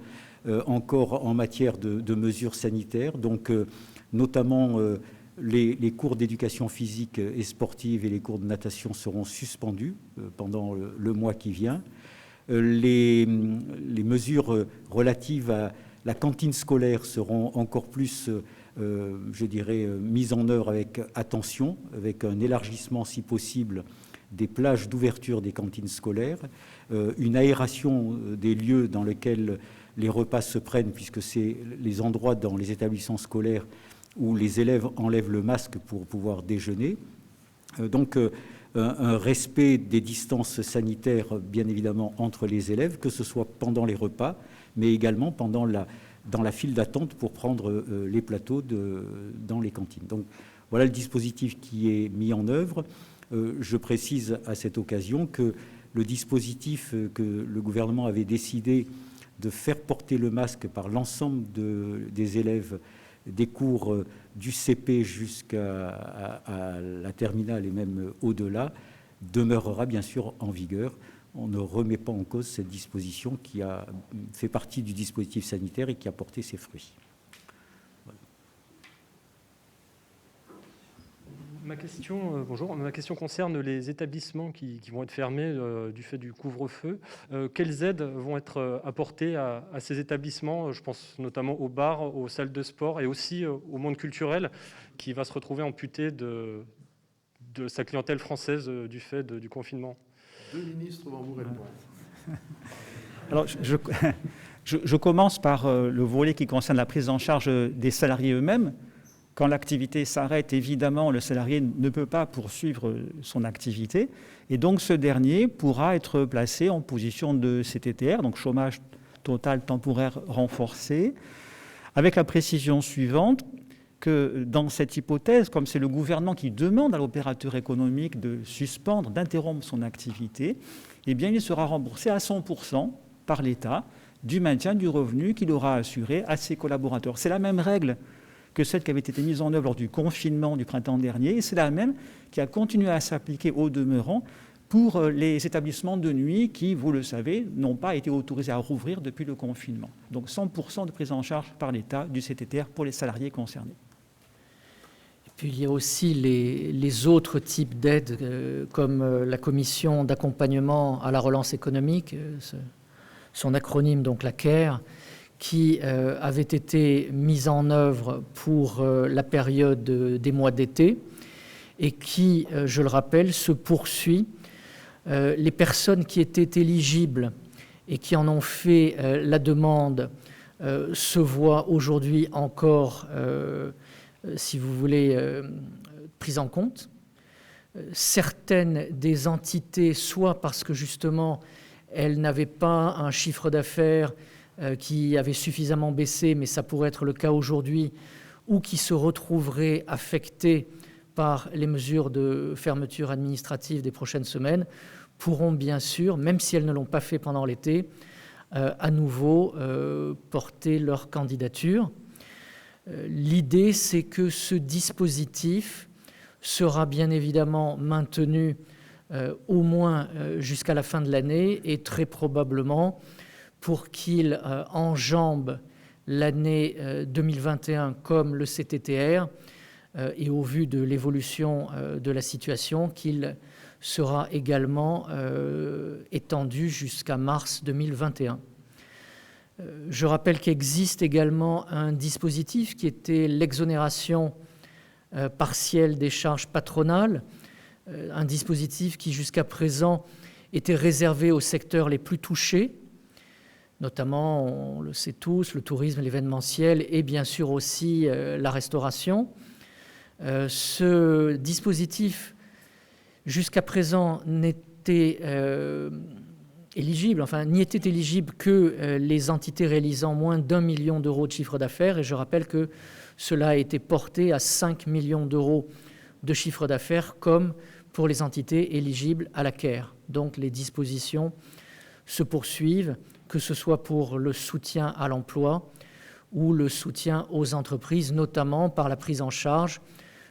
encore en matière de mesures sanitaires, donc notamment les cours d'éducation physique et sportive et les cours de natation seront suspendus pendant le mois qui vient. Les mesures relatives à la cantine scolaire seront encore plus, je dirais, mises en œuvre avec attention, avec un élargissement, si possible, des plages d'ouverture des cantines scolaires, une aération des lieux dans lesquels les repas se prennent, puisque c'est les endroits dans les établissements scolaires où les élèves enlèvent le masque pour pouvoir déjeuner. Donc, un respect des distances sanitaires, bien évidemment, entre les élèves, que ce soit pendant les repas, mais également dans la file d'attente pour prendre les plateaux dans les cantines. Donc, voilà le dispositif qui est mis en œuvre. Je précise à cette occasion que le dispositif que le gouvernement avait décidé de faire porter le masque par l'ensemble des élèves des cours du CP jusqu'à la terminale et même au-delà, demeurera bien sûr en vigueur. On ne remet pas en cause cette disposition qui a fait partie du dispositif sanitaire et qui a porté ses fruits. Voilà. Bonjour. Ma question concerne les établissements qui vont être fermés du fait du couvre-feu. Quelles aides vont être apportées à ces établissements? Je pense notamment aux bars, aux salles de sport et aussi au monde culturel qui va se retrouver amputé de sa clientèle française du fait du confinement. 2 ministres vont vous répondre. Alors, je commence par le volet qui concerne la prise en charge des salariés eux-mêmes. Quand l'activité s'arrête, évidemment, le salarié ne peut pas poursuivre son activité. Et donc, ce dernier pourra être placé en position de CTTR, donc chômage total temporaire renforcé, avec la précision suivante que dans cette hypothèse, comme c'est le gouvernement qui demande à l'opérateur économique de suspendre, d'interrompre son activité, eh bien, il sera remboursé à 100% par l'État du maintien du revenu qu'il aura assuré à ses collaborateurs. C'est la même règle que celle qui avait été mise en œuvre lors du confinement du printemps dernier, et c'est la même qui a continué à s'appliquer au demeurant pour les établissements de nuit qui, vous le savez, n'ont pas été autorisés à rouvrir depuis le confinement. Donc 100% de prise en charge par l'État du CTTR pour les salariés concernés. Puis il y a aussi les autres types d'aides, comme la commission d'accompagnement à la relance économique, son acronyme donc la CARE, qui avait été mise en œuvre pour la période des mois d'été et qui, je le rappelle, se poursuit. Les personnes qui étaient éligibles et qui en ont fait la demande se voient aujourd'hui encore, si vous voulez, prises en compte. Certaines des entités, soit parce que justement elles n'avaient pas un chiffre d'affaires qui avait suffisamment baissé, mais ça pourrait être le cas aujourd'hui, ou qui se retrouveraient affectées par les mesures de fermeture administrative des prochaines semaines, pourront bien sûr, même si elles ne l'ont pas fait pendant l'été, à nouveau porter leur candidature. L'idée, c'est que ce dispositif sera bien évidemment maintenu au moins jusqu'à la fin de l'année et très probablement pour qu'il enjambe l'année 2021 comme le CTTR et au vu de l'évolution de la situation, qu'il sera également étendu jusqu'à mars 2021. Je rappelle qu'existe également un dispositif qui était l'exonération partielle des charges patronales, un dispositif qui jusqu'à présent était réservé aux secteurs les plus touchés, notamment, on le sait tous, le tourisme, l'événementiel et bien sûr aussi la restauration. Ce dispositif, jusqu'à présent, n'était éligible, n'y étaient éligibles que les entités réalisant moins d'1 million d'euros de chiffre d'affaires. Et je rappelle que cela a été porté à 5 millions d'euros de chiffre d'affaires, comme pour les entités éligibles à la CARE. Donc les dispositions se poursuivent, que ce soit pour le soutien à l'emploi ou le soutien aux entreprises, notamment par la prise en charge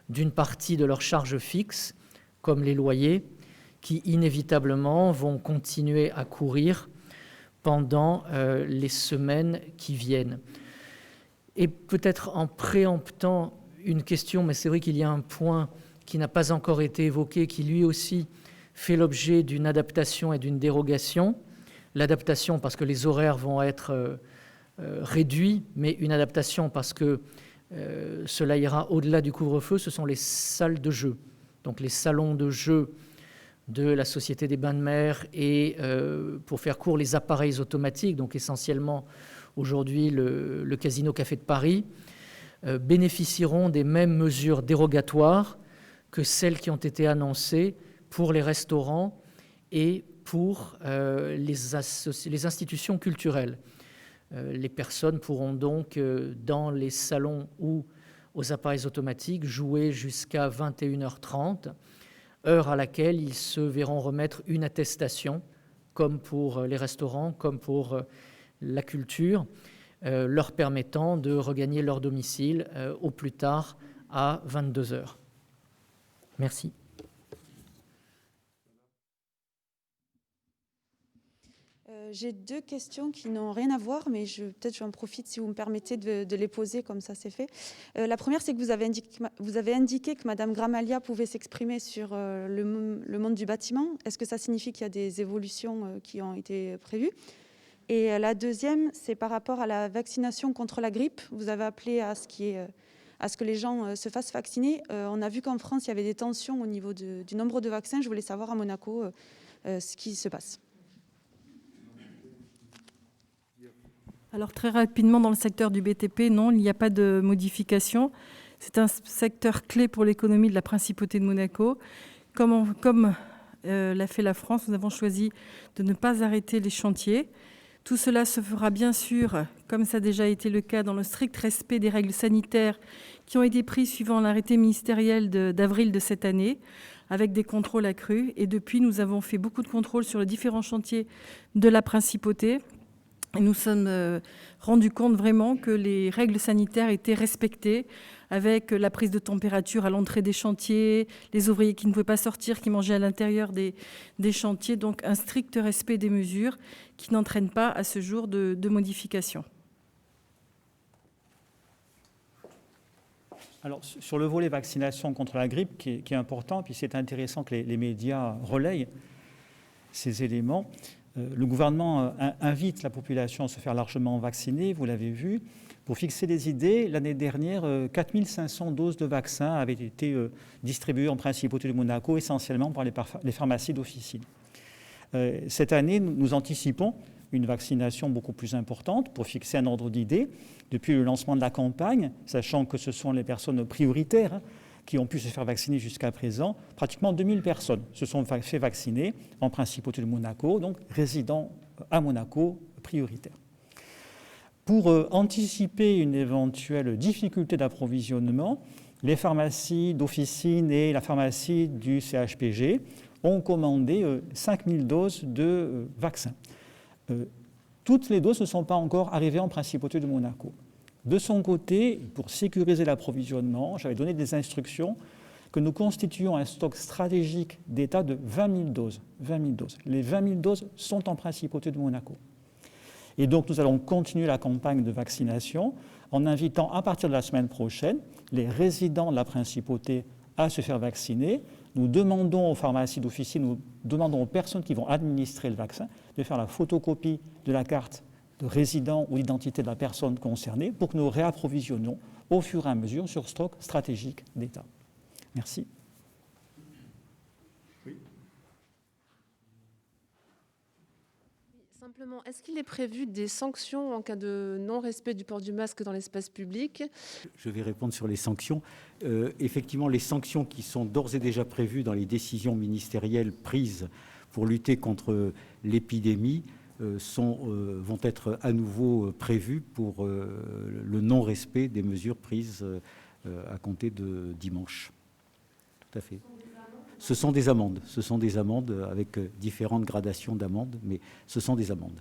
d'une partie de leurs charges fixes, comme les loyers, qui inévitablement vont continuer à courir pendant les semaines qui viennent. Et peut-être en préemptant une question, mais c'est vrai qu'il y a un point qui n'a pas encore été évoqué, qui lui aussi fait l'objet d'une adaptation et d'une dérogation. L'adaptation parce que les horaires vont être réduits, mais une adaptation parce que cela ira au-delà du couvre-feu, ce sont les salles de jeu. Donc les salons de jeu de la Société des Bains de Mer et, pour faire court, les appareils automatiques, donc essentiellement aujourd'hui le Casino Café de Paris, bénéficieront des mêmes mesures dérogatoires que celles qui ont été annoncées pour les restaurants et pour les institutions culturelles. Les personnes pourront donc, dans les salons ou aux appareils automatiques, jouer jusqu'à 21h30, heure à laquelle ils se verront remettre une attestation, comme pour les restaurants, comme pour la culture, leur permettant de regagner leur domicile au plus tard à 22h. Merci. J'ai deux questions qui n'ont rien à voir, mais peut-être j'en profite si vous me permettez de les poser, comme ça c'est fait. La première, c'est que vous avez indiqué que Mme Gramalia pouvait s'exprimer sur le monde du bâtiment. Est-ce que ça signifie qu'il y a des évolutions qui ont été prévues? Et la deuxième, c'est par rapport à la vaccination contre la grippe. Vous avez appelé à ce que les gens se fassent vacciner. On a vu qu'en France, il y avait des tensions au niveau du nombre de vaccins. Je voulais savoir à Monaco ce qui se passe. Alors très rapidement, dans le secteur du BTP, non, il n'y a pas de modification. C'est un secteur clé pour l'économie de la Principauté de Monaco. Comme l'a fait la France, nous avons choisi de ne pas arrêter les chantiers. Tout cela se fera bien sûr, comme ça a déjà été le cas, dans le strict respect des règles sanitaires qui ont été prises suivant l'arrêté ministériel d'avril de cette année, avec des contrôles accrus. Et depuis, nous avons fait beaucoup de contrôles sur les différents chantiers de la Principauté. Et nous sommes rendus compte vraiment que les règles sanitaires étaient respectées, avec la prise de température à l'entrée des chantiers, les ouvriers qui ne pouvaient pas sortir, qui mangeaient à l'intérieur des chantiers. Donc un strict respect des mesures qui n'entraîne pas à ce jour de modification. Alors, sur le volet vaccination contre la grippe, qui est important, puis c'est intéressant que les médias relayent ces éléments. Le gouvernement invite la population à se faire largement vacciner, vous l'avez vu. Pour fixer les idées, l'année dernière, 4500 doses de vaccins avaient été distribuées en Principauté de Monaco, essentiellement par les pharmacies d'officine. Cette année, nous anticipons une vaccination beaucoup plus importante pour fixer un ordre d'idée. Depuis le lancement de la campagne, sachant que ce sont les personnes prioritaires qui ont pu se faire vacciner jusqu'à présent, pratiquement 2000 personnes se sont fait vacciner en Principauté de Monaco, donc résidents à Monaco prioritaires. Pour anticiper une éventuelle difficulté d'approvisionnement, les pharmacies d'officine et la pharmacie du CHPG ont commandé 5000 doses de vaccins. Toutes les doses ne sont pas encore arrivées en Principauté de Monaco. De son côté, pour sécuriser l'approvisionnement, j'avais donné des instructions que nous constituions un stock stratégique d'État de 20 000 doses. 20 000 doses. Les 20 000 doses sont en Principauté de Monaco. Et donc, nous allons continuer la campagne de vaccination en invitant, à partir de la semaine prochaine, les résidents de la Principauté à se faire vacciner. Nous demandons aux pharmacies d'officine, nous demandons aux personnes qui vont administrer le vaccin de faire la photocopie de la carte de résident ou l'identité de la personne concernée pour que nous réapprovisionnions au fur et à mesure sur stock stratégique d'État. Merci. Oui. Simplement, est-ce qu'il est prévu des sanctions en cas de non-respect du port du masque dans l'espace public? Je vais répondre sur les sanctions. Effectivement, les sanctions qui sont d'ores et déjà prévues dans les décisions ministérielles prises pour lutter contre l'épidémie vont être à nouveau prévues pour le non-respect des mesures prises à compter de dimanche. Tout à fait. Ce sont des amendes. Ce sont des amendes avec différentes gradations d'amendes, mais ce sont des amendes.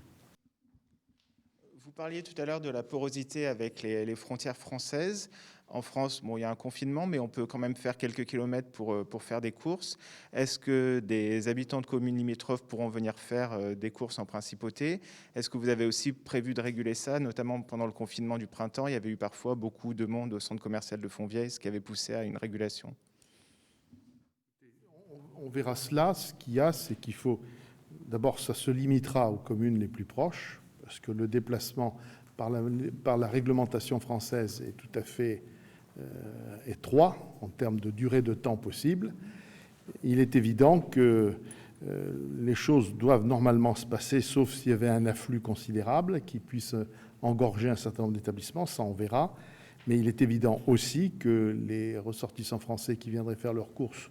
Vous parliez tout à l'heure de la porosité avec les frontières françaises. En France, bon, il y a un confinement, mais on peut quand même faire quelques kilomètres pour faire des courses. Est-ce que des habitants de communes limitrophes pourront venir faire des courses en Principauté? Est-ce que vous avez aussi prévu de réguler ça, notamment pendant le confinement du printemps? Il y avait eu parfois beaucoup de monde au centre commercial de Fontvieille, ce qui avait poussé à une régulation. On verra cela. Ce qu'il y a, c'est qu'il faut... D'abord, ça se limitera aux communes les plus proches, parce que le déplacement par la réglementation française est tout à fait étroit en termes de durée de temps possible. Il est évident que les choses doivent normalement se passer, sauf s'il y avait un afflux considérable qui puisse engorger un certain nombre d'établissements, ça on verra. Mais il est évident aussi que les ressortissants français qui viendraient faire leurs courses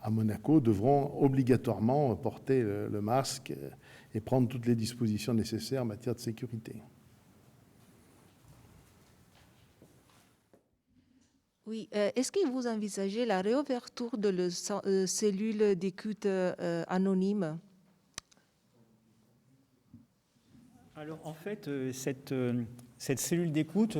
à Monaco devront obligatoirement porter le masque et prendre toutes les dispositions nécessaires en matière de sécurité. Oui, est-ce que vous envisagez la réouverture de cellules d'écoute anonymes? Alors en fait, cette cellule d'écoute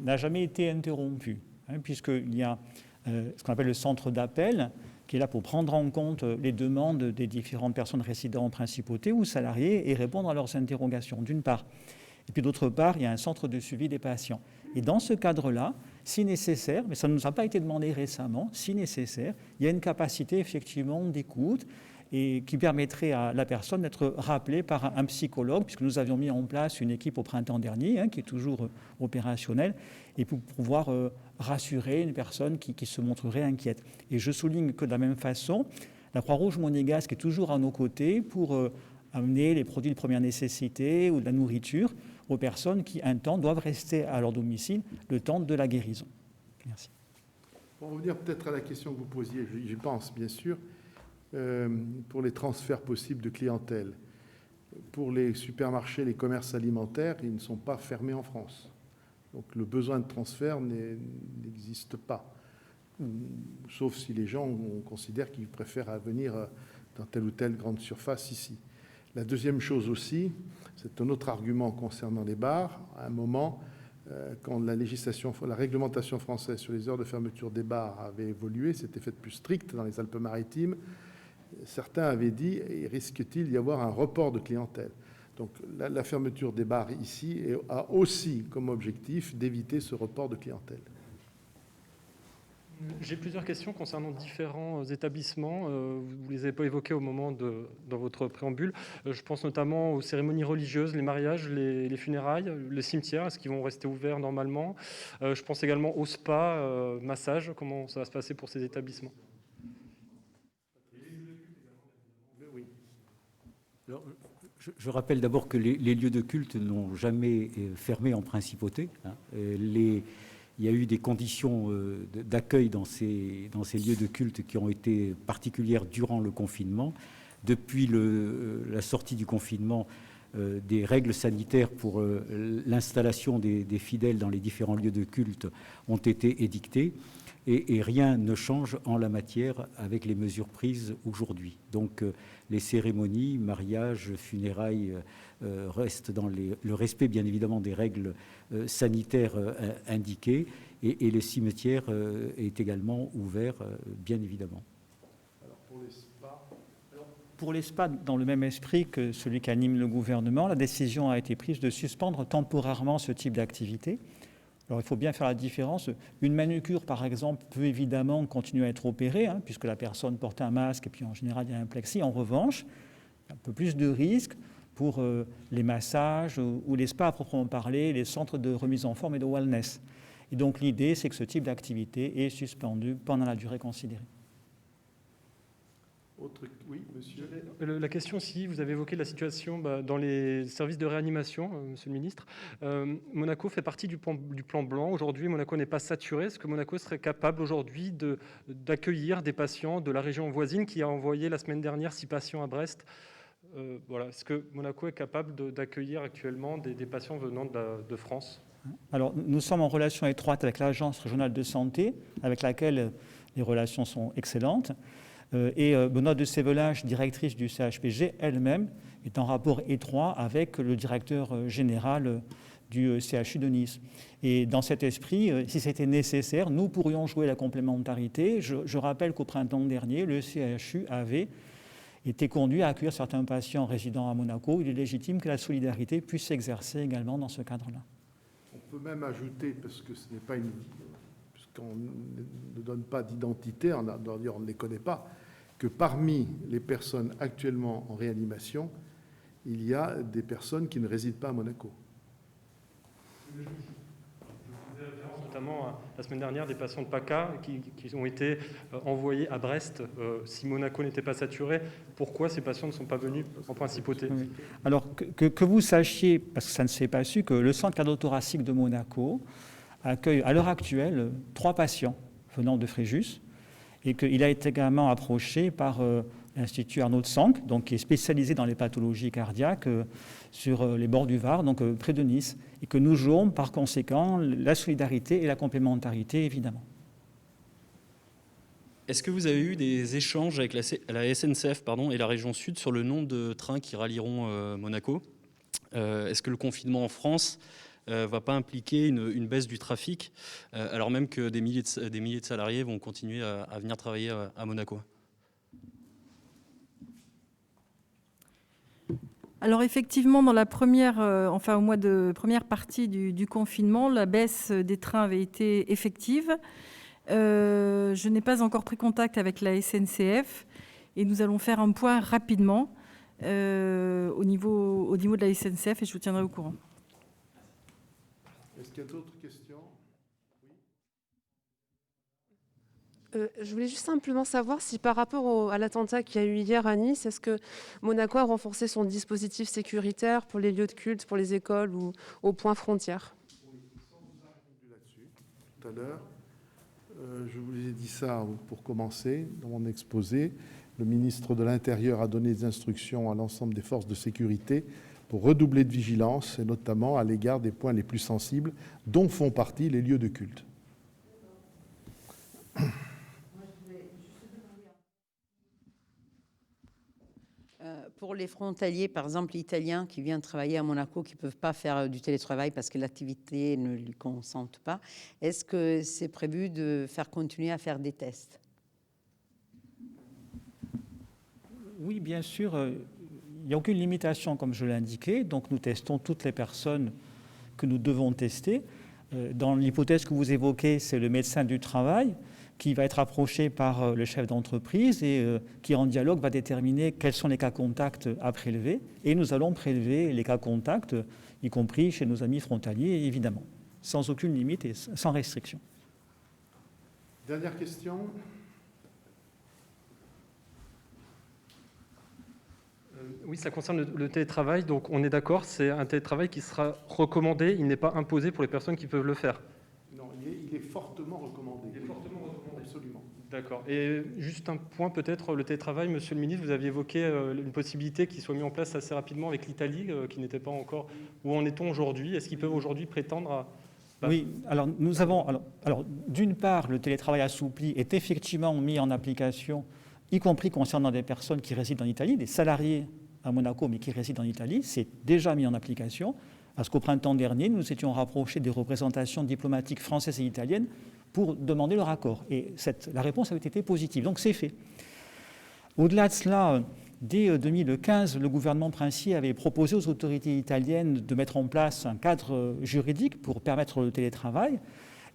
n'a jamais été interrompue, puisqu'il y a ce qu'on appelle le centre d'appel, qui est là pour prendre en compte les demandes des différentes personnes résidant en Principauté ou salariés et répondre à leurs interrogations, d'une part. Et puis d'autre part, il y a un centre de suivi des patients. Et dans ce cadre-là, si nécessaire, mais ça ne nous a pas été demandé récemment, si nécessaire, il y a une capacité effectivement d'écoute et qui permettrait à la personne d'être rappelée par un psychologue, puisque nous avions mis en place une équipe au printemps dernier, qui est toujours opérationnelle, et pour pouvoir rassurer une personne qui se montrerait inquiète. Et je souligne que de la même façon, la Croix-Rouge monégasque est toujours à nos côtés pour amener les produits de première nécessité ou de la nourriture aux personnes qui, un temps, doivent rester à leur domicile le temps de la guérison. Merci. Pour revenir peut-être à la question que vous posiez, j'y pense bien sûr, pour les transferts possibles de clientèle. Pour les supermarchés, les commerces alimentaires, ils ne sont pas fermés en France. Donc le besoin de transfert n'existe pas. Sauf si les gens considèrent qu'ils préfèrent venir dans telle ou telle grande surface ici. La deuxième chose aussi, c'est un autre argument concernant les bars. À un moment, quand la réglementation française sur les heures de fermeture des bars avait évolué, s'était faite plus stricte dans les Alpes-Maritimes, certains avaient dit, risque-t-il d'y avoir un report de clientèle? Donc la fermeture des bars ici a aussi comme objectif d'éviter ce report de clientèle. J'ai plusieurs questions concernant différents établissements. Vous ne les avez pas évoqués au moment dans votre préambule. Je pense notamment aux cérémonies religieuses, les mariages, les funérailles, les cimetières. Est-ce qu'ils vont rester ouverts normalement? Je pense également au spa, massage. Comment ça va se passer pour ces établissements? Alors, je rappelle d'abord que les lieux de culte n'ont jamais fermé en principauté. Il y a eu des conditions d'accueil dans ces lieux de culte qui ont été particulières durant le confinement. Depuis la sortie du confinement, des règles sanitaires pour l'installation des fidèles dans les différents lieux de culte ont été édictées et rien ne change en la matière avec les mesures prises aujourd'hui. Donc les cérémonies, mariages, funérailles restent dans le respect bien évidemment des règles sanitaires indiquées et le cimetière est également ouvert bien évidemment. Alors pour les spas, dans le même esprit que celui qu'anime le gouvernement, la décision a été prise de suspendre temporairement ce type d'activité. Alors il faut bien faire la différence. Une manucure, par exemple, peut évidemment continuer à être opérée, puisque la personne porte un masque et puis en général il y a un plexi. En revanche, il y a un peu plus de risques pour les massages ou les spas à proprement parler, les centres de remise en forme et de wellness. Et donc l'idée, c'est que ce type d'activité est suspendu pendant la durée considérée. Oui, monsieur. La question, si vous avez évoqué la situation dans les services de réanimation, monsieur le ministre. Monaco fait partie du plan blanc. Aujourd'hui, Monaco n'est pas saturé. Est-ce que Monaco serait capable aujourd'hui d'accueillir des patients de la région voisine qui a envoyé la semaine dernière 6 patients à Brest? Voilà. Est-ce que Monaco est capable d'accueillir actuellement des patients venant de France? Alors, nous sommes en relation étroite avec l'Agence régionale de santé, avec laquelle les relations sont excellentes. Et Benoît de Sévelage, directrice du CHPG, elle-même est en rapport étroit avec le directeur général du CHU de Nice. Et dans cet esprit, si c'était nécessaire, nous pourrions jouer la complémentarité. Je rappelle qu'au printemps dernier, le CHU avait été conduit à accueillir certains patients résidant à Monaco. Il est légitime que la solidarité puisse s'exercer également dans ce cadre-là. On peut même ajouter, parce que ce n'est pas puisqu'on ne donne pas d'identité, on ne les connaît pas, que parmi les personnes actuellement en réanimation, il y a des personnes qui ne résident pas à Monaco. Je faisais référence notamment à la semaine dernière des patients de PACA qui ont été envoyés à Brest. Si Monaco n'était pas saturé, pourquoi ces patients ne sont pas venus en principauté? Oui. Alors que vous sachiez, parce que ça ne s'est pas su, que le centre cardio-thoracique de Monaco accueille à l'heure actuelle 3 patients venant de Fréjus et qu'il a été également approché par l'Institut Arnaud de Sanck, donc qui est spécialisé dans les pathologies cardiaques sur les bords du Var, donc près de Nice, et que nous jouons par conséquent la solidarité et la complémentarité évidemment. Est-ce que vous avez eu des échanges avec la SNCF et la région Sud sur le nombre de trains qui rallieront Monaco? Est-ce que le confinement en France ne va pas impliquer une baisse du trafic, alors même que des milliers de salariés vont continuer à venir travailler à Monaco? Alors effectivement, dans la première partie du confinement, la baisse des trains avait été effective. Je n'ai pas encore pris contact avec la SNCF et nous allons faire un point rapidement au niveau de la SNCF et je vous tiendrai au courant. Est-ce qu'il y a d'autres questions? Je voulais juste simplement savoir si par rapport à l'attentat qu'il y a eu hier à Nice, est-ce que Monaco a renforcé son dispositif sécuritaire pour les lieux de culte, pour les écoles ou aux points frontières? Oui, ça on vous a répondu là-dessus tout à l'heure. Je vous ai dit ça pour commencer dans mon exposé. Le ministre de l'Intérieur a donné des instructions à l'ensemble des forces de sécurité pour redoubler de vigilance, et notamment à l'égard des points les plus sensibles, dont font partie les lieux de culte. Pour les frontaliers, par exemple, italiens qui viennent travailler à Monaco, qui ne peuvent pas faire du télétravail parce que l'activité ne lui consente pas, est-ce que c'est prévu de faire continuer à faire des tests? Oui, bien sûr. Il n'y a aucune limitation, comme je l'ai indiqué. Donc, nous testons toutes les personnes que nous devons tester. Dans l'hypothèse que vous évoquez, c'est le médecin du travail qui va être approché par le chef d'entreprise et qui, en dialogue, va déterminer quels sont les cas contacts à prélever. Et nous allons prélever les cas contacts, y compris chez nos amis frontaliers, évidemment, sans aucune limite et sans restriction. Dernière question. Oui, ça concerne le télétravail. Donc, on est d'accord, c'est un télétravail qui sera recommandé. Il n'est pas imposé pour les personnes qui peuvent le faire. Non, il est fortement recommandé. Il est fortement recommandé. Absolument. D'accord. Et juste un point, peut-être, le télétravail, Monsieur le ministre, vous aviez évoqué une possibilité qui soit mise en place assez rapidement avec l'Italie, qui n'était pas encore. Où en est-on aujourd'hui? Est-ce qu'ils peuvent aujourd'hui prétendre à... Oui, alors nous avons. Alors d'une part, le télétravail assoupli est effectivement mis en application, y compris concernant des personnes qui résident en Italie, des salariés à Monaco, mais qui résident en Italie. C'est déjà mis en application. Parce qu'au printemps dernier, nous étions rapprochés des représentations diplomatiques françaises et italiennes pour demander leur accord. Et la réponse avait été positive. Donc c'est fait. Au-delà de cela, dès 2015, le gouvernement princier avait proposé aux autorités italiennes de mettre en place un cadre juridique pour permettre le télétravail.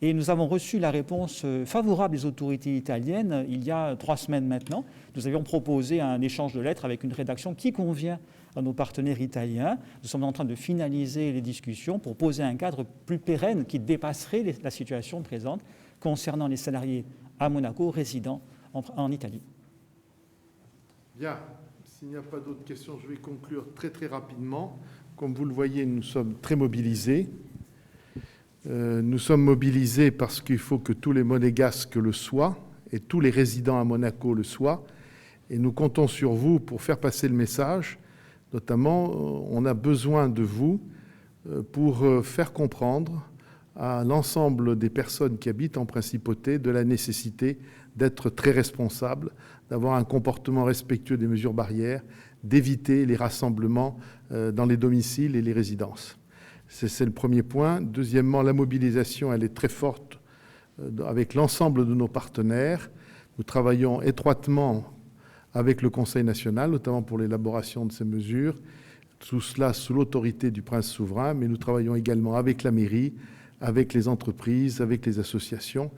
Et nous avons reçu la réponse favorable des autorités italiennes il y a 3 semaines maintenant. Nous avions proposé un échange de lettres avec une rédaction qui convient à nos partenaires italiens. Nous sommes en train de finaliser les discussions pour poser un cadre plus pérenne qui dépasserait la situation présente concernant les salariés à Monaco résidant en Italie. Bien. S'il n'y a pas d'autres questions, je vais conclure très très rapidement. Comme vous le voyez, nous sommes très mobilisés. Nous sommes mobilisés parce qu'il faut que tous les monégasques le soient et tous les résidents à Monaco le soient. Et nous comptons sur vous pour faire passer le message. Notamment, on a besoin de vous pour faire comprendre à l'ensemble des personnes qui habitent en principauté de la nécessité d'être très responsables, d'avoir un comportement respectueux des mesures barrières, d'éviter les rassemblements dans les domiciles et les résidences. C'est le premier point. Deuxièmement, la mobilisation, elle est très forte avec l'ensemble de nos partenaires. Nous travaillons étroitement avec le Conseil national, notamment pour l'élaboration de ces mesures, tout cela sous l'autorité du prince souverain, mais nous travaillons également avec la mairie, avec les entreprises, avec les associations,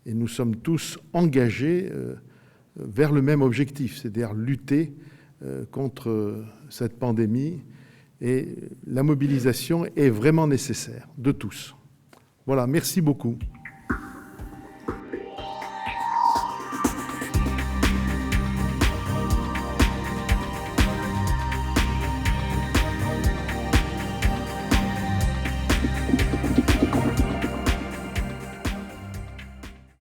et nous sommes tous engagés vers le même objectif, c'est-à-dire lutter contre cette pandémie, et la mobilisation est vraiment nécessaire de tous. Voilà, merci beaucoup.